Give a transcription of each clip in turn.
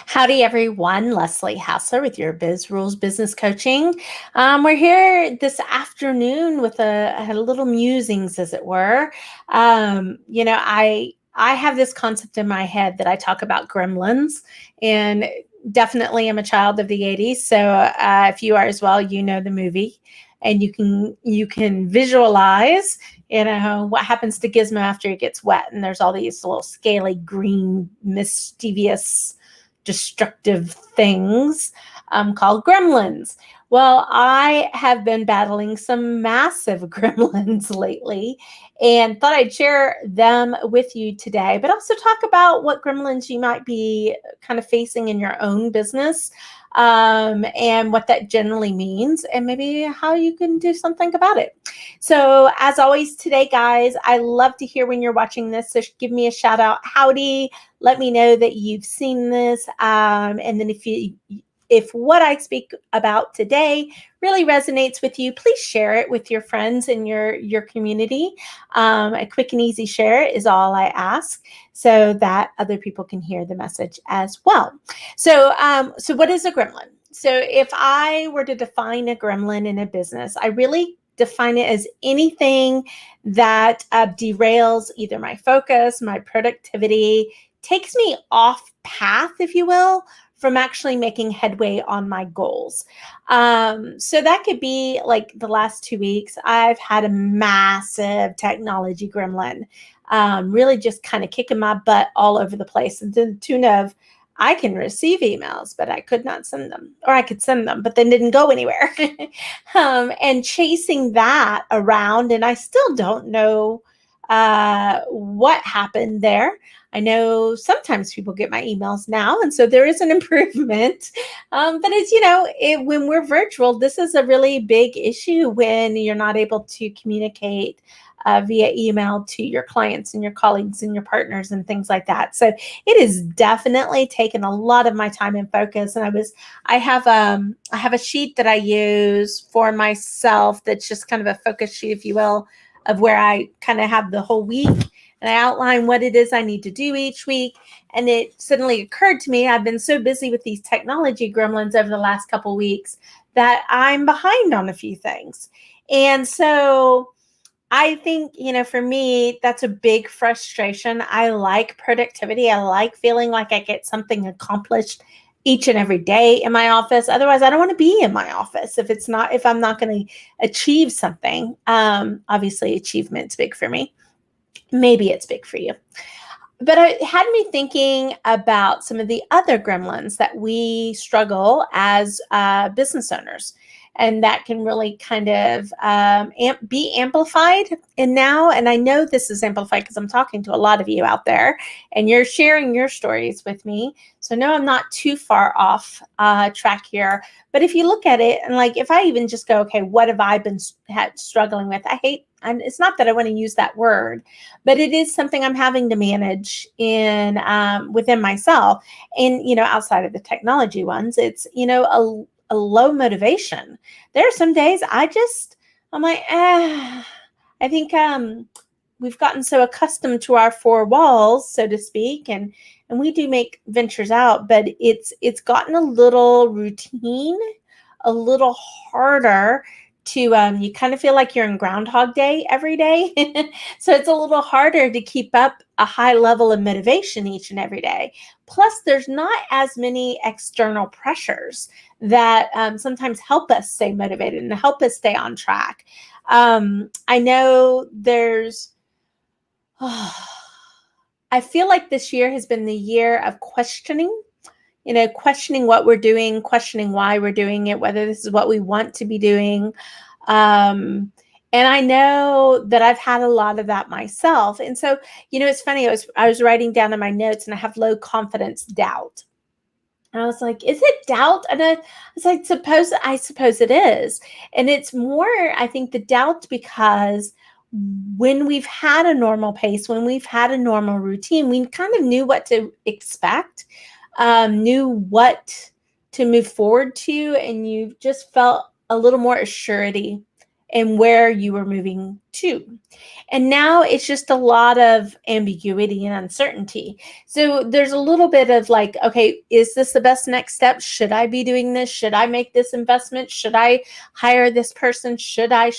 Howdy, everyone. Leslie Hassler with your Biz Rules Business Coaching. We're here this afternoon with a little musings, as it were. I have this concept in my head that I talk about gremlins, and definitely I'm a child of the '80s. So if you are as well, you know the movie, and you can visualize. What happens to Gizmo after he gets wet, and there's all these little scaly green mischievous destructive things called gremlins. Well, I have been battling some massive gremlins lately and thought I'd share them with you today, but also talk about what gremlins you might be kind of facing in your own business, and what that generally means, and maybe how you can do something about it. So, as always, today, guys, I love to hear when you're watching this. So, give me a shout out, howdy. Let me know that you've seen this, and then if what I speak about today really resonates with you, please share it with your friends and your community. A quick and easy share is all I ask, so that other people can hear the message as well. So what is a gremlin? So if I were to define a gremlin in a business, I really define it as anything that derails either my focus, my productivity, takes me off path, if you will, from actually making headway on my goals. So that could be like the last 2 weeks. I've had a massive technology gremlin, really just kind of kicking my butt all over the place, and to the tune of I can receive emails, but I could not send them, or I could send them, but they didn't go anywhere. And chasing that around, and I still don't know what happened there. I know sometimes people get my emails now, and so there is an improvement. But when we're virtual, this is a really big issue when you're not able to communicate via email to your clients and your colleagues and your partners and things like that. So it has definitely taken a lot of my time and focus. And I have a sheet that I use for myself that's just kind of a focus sheet, if you will, of where I kind of have the whole week, and I outline what it is I need to do each week. And it suddenly occurred to me, I've been so busy with these technology gremlins over the last couple of weeks that I'm behind on a few things. And so I think, for me, that's a big frustration. I like productivity. I like feeling like I get something accomplished each and every day in my office. Otherwise, I don't want to be in my office if I'm not going to achieve something. Obviously, achievement's big for me. Maybe it's big for you. But it had me thinking about some of the other gremlins that we struggle as business owners, and that can really kind of be amplified. And I know this is amplified because I'm talking to a lot of you out there, and you're sharing your stories with me. So no, I'm not too far off track here. But if you look at it, and like if I even just go, okay, what have I been struggling with? And it's not that I want to use that word, but it is something I'm having to manage in within myself. And outside of the technology ones, it's a low motivation. There are some days I'm like, I think we've gotten so accustomed to our four walls, so to speak, and we do make ventures out, but it's gotten a little routine, a little harder to you kind of feel like you're in Groundhog Day every day. So it's a little harder to keep up a high level of motivation each and every day. Plus, there's not as many external pressures that sometimes help us stay motivated and help us stay on track. I know I feel like this year has been the year of questioning what we're doing, questioning why we're doing it, whether this is what we want to be doing. And I know that I've had a lot of that myself. And so, it's funny. I was writing down in my notes, and I have low confidence doubt. And I was like, is it doubt? And I was like, I suppose it is. And it's more, I think, the doubt because when we've had a normal pace, when we've had a normal routine, we kind of knew what to expect, knew what to move forward to, and you just felt a little more assurity and where you were moving to. And now it's just a lot of ambiguity and uncertainty. So there's a little bit of like, okay, is this the best next step? Should I be doing this? Should I make this investment? Should I hire this person? Should I?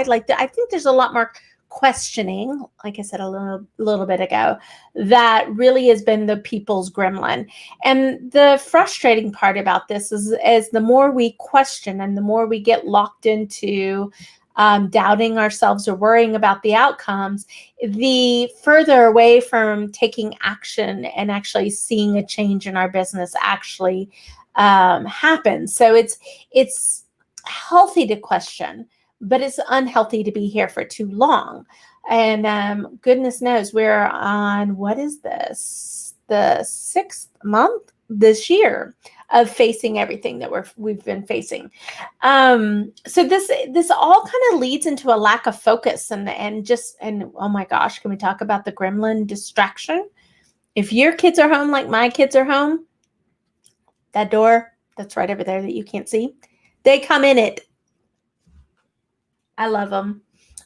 Like, I think there's a lot more questioning, like I said a little bit ago, that really has been the people's gremlin. And the frustrating part about this is the more we question and the more we get locked into doubting ourselves or worrying about the outcomes, the further away from taking action and actually seeing a change in our business actually happens. So it's healthy to question, but it's unhealthy to be here for too long. And goodness knows we're on, what is this, the 6th month this year of facing everything that we've been facing. So this all kind of leads into a lack of focus and oh my gosh, can we talk about the gremlin distraction? If your kids are home like my kids are home, that door that's right over there that you can't see, they come in it. I love them.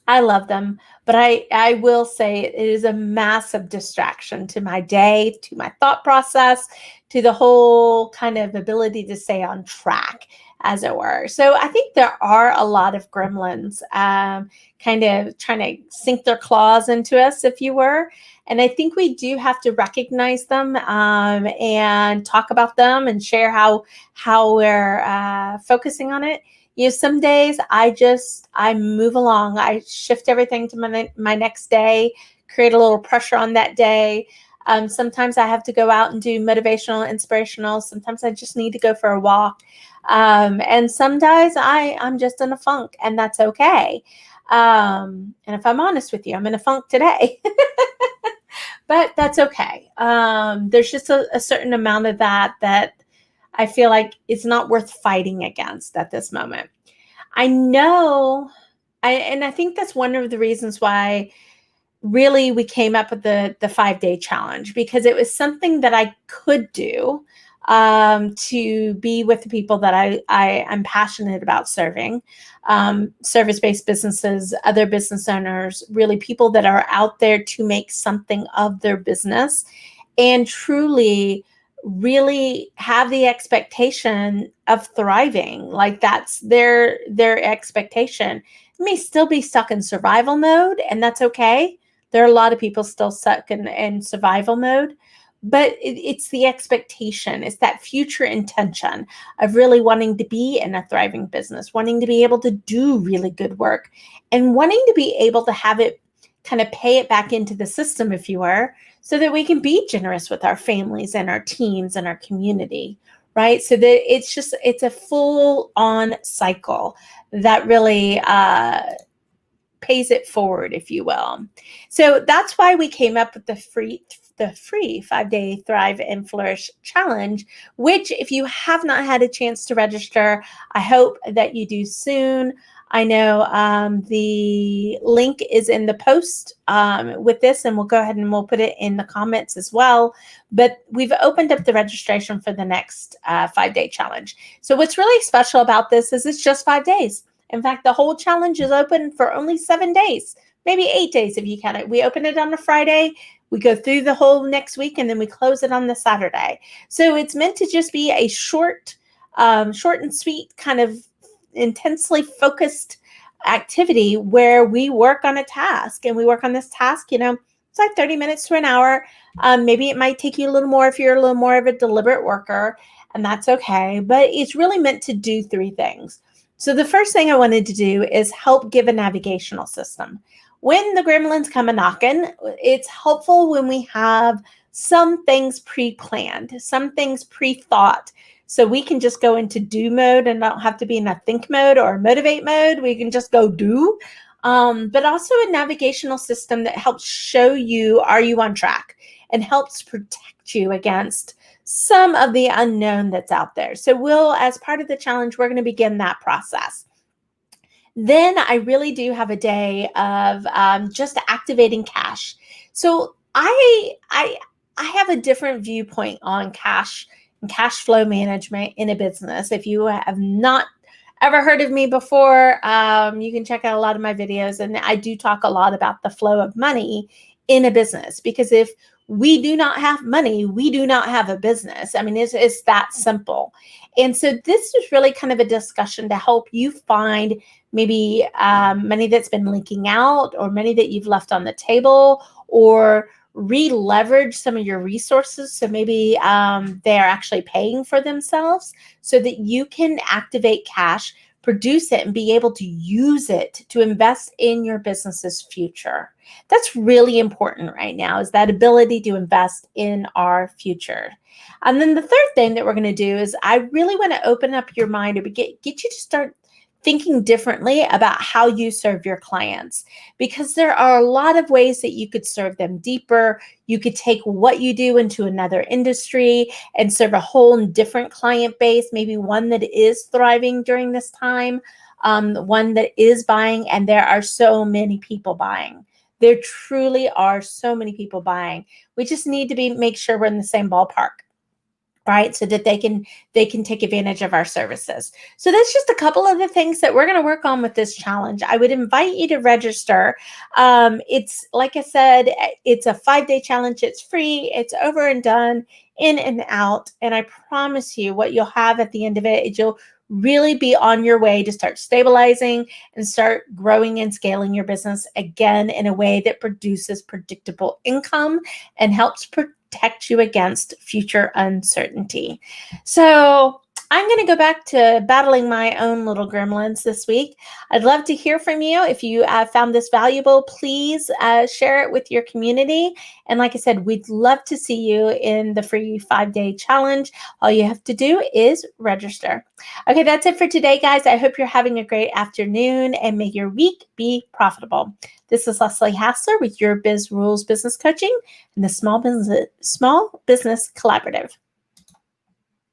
I love them. But I will say it is a massive distraction to my day, to my thought process, to the whole kind of ability to stay on track, as it were. So I think there are a lot of gremlins kind of trying to sink their claws into us, if you were. And I think we do have to recognize them and talk about them and share how we're focusing on it. Some days I move along. I shift everything to my next day, create a little pressure on that day. Sometimes I have to go out and do motivational, inspirational. Sometimes I just need to go for a walk. And some days I'm just in a funk, and that's okay. And if I'm honest with you, I'm in a funk today. But that's okay. There's just a certain amount of that I feel like it's not worth fighting against at this moment. I know, and I think that's one of the reasons why really we came up with the 5-day challenge, because it was something that I could do to be with the people that I'm passionate about serving, service-based businesses, other business owners, really people that are out there to make something of their business and truly really have the expectation of thriving. Like that's their expectation. It may still be stuck in survival mode, and that's okay. There are a lot of people still stuck in survival mode, but it's the expectation. It's that future intention of really wanting to be in a thriving business, wanting to be able to do really good work, and wanting to be able to have it kind of pay it back into the system, if you were, so that we can be generous with our families and our teams and our community, right? So that it's a full on cycle that really pays it forward, if you will. So that's why we came up with the free 5-day Thrive and Flourish challenge, which if you have not had a chance to register, I hope that you do soon. I know the link is in the post with this, and we'll go ahead and we'll put it in the comments as well. But we've opened up the registration for the next 5-day challenge. So what's really special about this is it's just 5 days. In fact, the whole challenge is open for only 7 days, maybe 8 days if you count it. We open it on a Friday, we go through the whole next week, and then we close it on the Saturday. So it's meant to just be a short and sweet kind of intensely focused activity where we work on a task, and we work on this task, it's like 30 minutes to an hour. Maybe it might take you a little more if you're a little more of a deliberate worker, and that's okay. But it's really meant to do 3 things. So the first thing I wanted to do is help give a navigational system. When the gremlins come a-knocking, it's helpful when we have some things pre-planned, some things pre-thought, so we can just go into do mode and don't have to be in a think mode or motivate mode. We can just go do, but also a navigational system that helps show you, are you on track, and helps protect you against some of the unknown that's out there. So as part of the challenge, we're going to begin that process. Then I really do have a day of just activating cash. So I have a different viewpoint on cash and cash flow management in a business. If you have not ever heard of me before, you can check out a lot of my videos. And I do talk a lot about the flow of money in a business, because if we do not have money, we do not have a business. I mean, it's that simple. And so this is really kind of a discussion to help you find maybe money that's been leaking out, or money that you've left on the table, or re-leverage some of your resources. So maybe they're actually paying for themselves, so that you can activate cash, produce it, and be able to use it to invest in your business's future. That's really important right now, is that ability to invest in our future. And then the third thing that we're going to do is I really want to open up your mind, or get you to start thinking differently about how you serve your clients, because there are a lot of ways that you could serve them deeper. You could take what you do into another industry and serve a whole different client base, maybe one that is thriving during this time, one that is buying, and there are so many people buying. There truly are so many people buying. We just need to make sure we're in the same ballpark, right? So that they can take advantage of our services. So that's just a couple of the things that we're going to work on with this challenge. I would invite you to register. It's, like I said, it's a 5-day challenge. It's free. It's over and done, in and out. And I promise you, what you'll have at the end of it is you'll really be on your way to start stabilizing and start growing and scaling your business again in a way that produces predictable income and helps protect you against future uncertainty. So I'm going to go back to battling my own little gremlins this week. I'd love to hear from you. If you found this valuable, please share it with your community. And like I said, we'd love to see you in the free 5-day challenge. All you have to do is register. Okay, that's it for today, guys. I hope you're having a great afternoon, and may your week be profitable. This is Leslie Hassler with your Biz Rules Business Coaching and the Small Business Collaborative.